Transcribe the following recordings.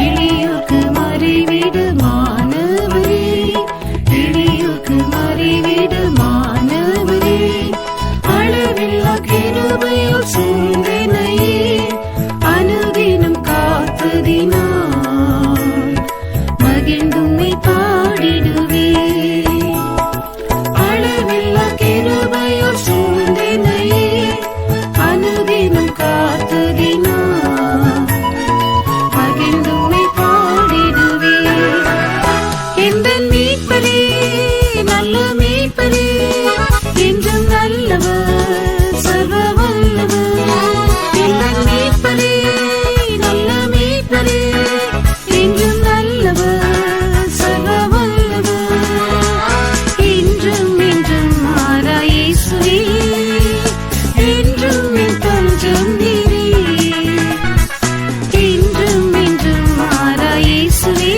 எளியோர்க்கு மறைவிடமானவரே, எளியோர்க்கு மறைவிடமானவரே, அளவில்லா கிருபையால் சூழ்ந்தெனையே அனுதினம் காத்ததினால் மகிழ்ந்தும்மை பாடிடுவேன். அளவில்லா கிருபையால் சூழ்ந்தெனையே அனுதினம் காத்ததினால் மகிழ்ந்தும்மை பாடிடுவேன். எந்தன் மீட்பரே, நல்ல மீட்பரே, என்றும் நல்லவர், சர்வ வல்லவர். எந்தன் மீட்பரே, நல்ல மீட்பரே, என்றும் நல்லவர், சர்வ வல்லவர். என்றும் என்றும் மாறா இயேசுவே, என்றும் என் தஞ்சம் நீரே. என்றும் என்றும் மாறா இயேசுவே,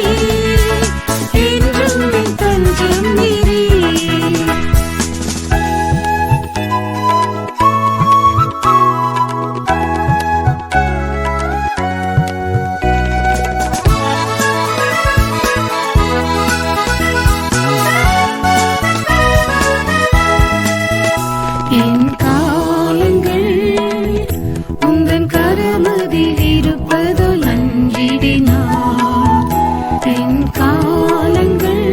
என்றும் என் தஞ்சம் நீரே. என் காலங்கள் உந்தன் கரமதில் இருப்பதால் அஞ்சிடினார். என் காலங்கள்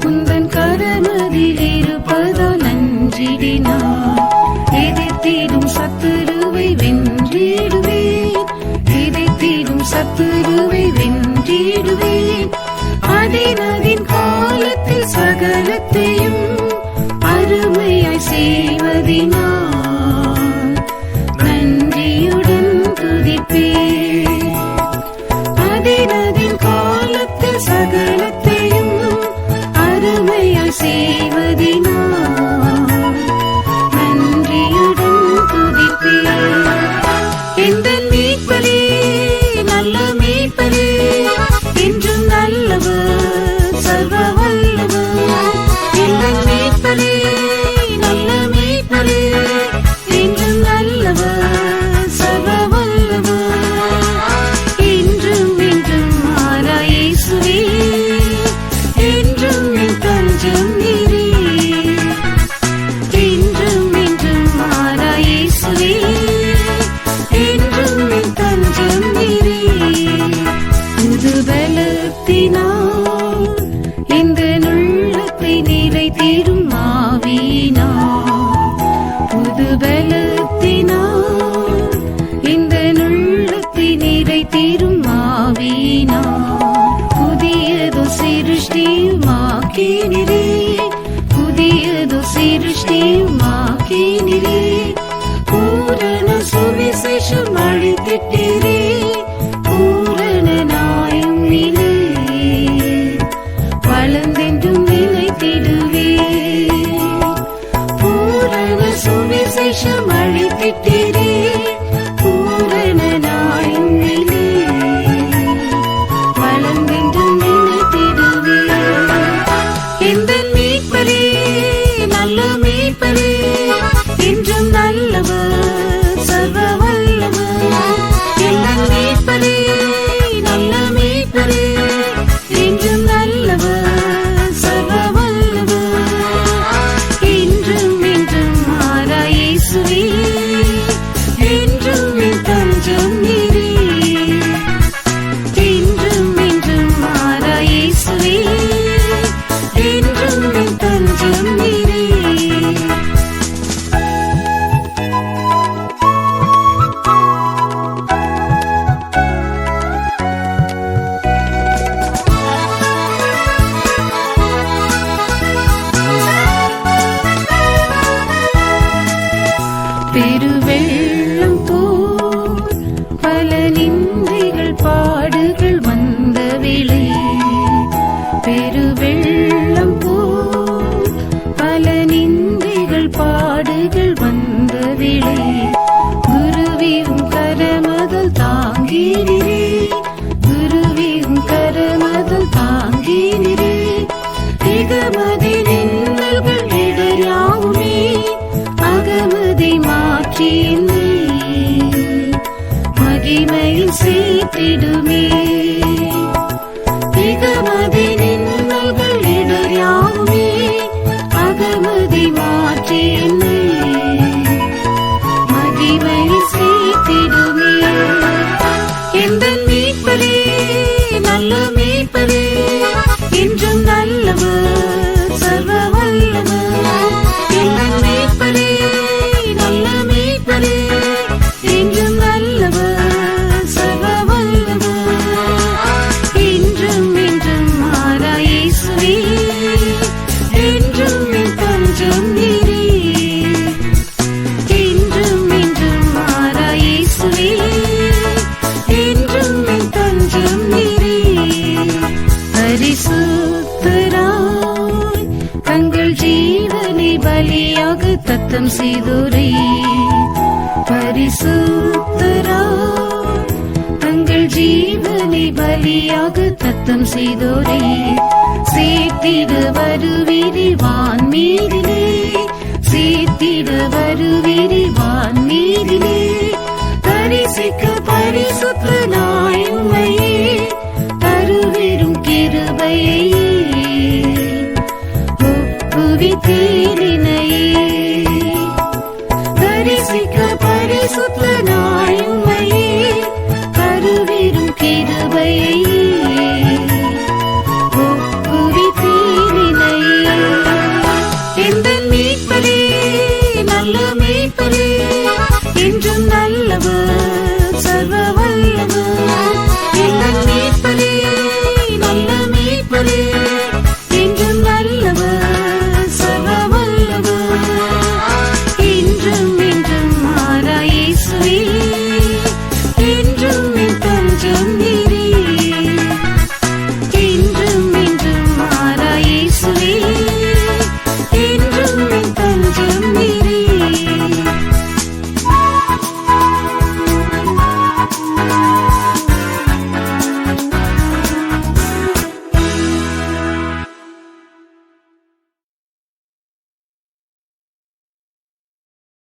உந்தன் கரமதில் இருப்பதால் அஞ்சிடினார். எதிர்த்திடும் சத்துருவை வென்றிடுவேன், எதிர்த்திடும் சத்துருவை வென்றிடுவேன். அதின் காலத்தில் சகலத்தையும் அருமையாய் செய்வதினால் நன்றியுடன் துதிப்பேன். அதின் காலத்தில் சகலத்தையும் அருமையாய் செய்வதினால் நன்றியுடன் துதிப்பேன். எந்தன் மீட்பரே, நல்ல மீட்பரே, என்றும் நல்லவர், சர்வ வல்லவர். எந்தன் மீட்பரே, நல்ல மீட்பரே, என்றும் நல்லவர், சர்வ வல்லவர். என்றும் என்றும் மாறா இயேசுவே, என்றும் என் தஞ்சம் நீரே. என்றும் என்றும் மாறா இயேசுவே, என்றும் என் தஞ்சம் நீரே. புது பலத்தினால் இந்த உள்ளத்தை நிறைத்திடும் ஆவியினால், புது பலத்தினால் இந்த உள்ளத்தை நிறைத்திடும் ஆவியினால் புதியதோ சிருஷ்டியுமாக்கினீரே, புதியதோ சிருஷ்டியுமாக்கினீரே. பூரண சுவிசேஷம் அளித்திட்டீரே, பூரண நாயும் நிலை வளர்ந்தென்றும் நிலைத்திடுவே. பூரண சுவிசேஷம் அளித்திட்டீரே, பூரண நாயும் நிலை வளர்ந்தென்றும் நிலைத்திடுவே. எந்தன் மீட்பரே, நல்ல மீட்பரே, என்றும் நல்லவர், சர்வ வல்லவர். எந்தன் மீட்பரே, நல்ல மீட்பரே, என்றும் நல்லவர், சர்வ வல்லவர். என்றும் என்றும் மாறா இயேசுவே, என்றும் என் தஞ்சம் நீரே. என்றும் என்றும் மாறா இயேசுவே, என்றும் என் தஞ்சம் நீரே. பெருவெள்ளம் போல் பல நிந்தைகள் பாடுகள் வந்த வேளை, பெருவெள்ளம் போல் பல நிந்தைகள் பாடுகள் வந்த வேளை, குருவியும் கரமதல் தாங்கினீரே, குருவியும் கரமதல் தாங்கினீரே. திகமதி நின்னல்கள் இடராவுமே அகமதி மாற்றி பலியாக தத்தம் செய்தோரை பரிசுத்தரா தங்கள் ஜீவனை பலியாக தத்தம் செய்தோரை சேர்த்திட வருவீரி வான்மீதிலே சேர்த்திட வருவீரி வான்மீதிலே தரிசிக்க பரிசுத்தனாய் உம்மையே தருவிரும் கிருபையே ஒப்புவித்தீரினையே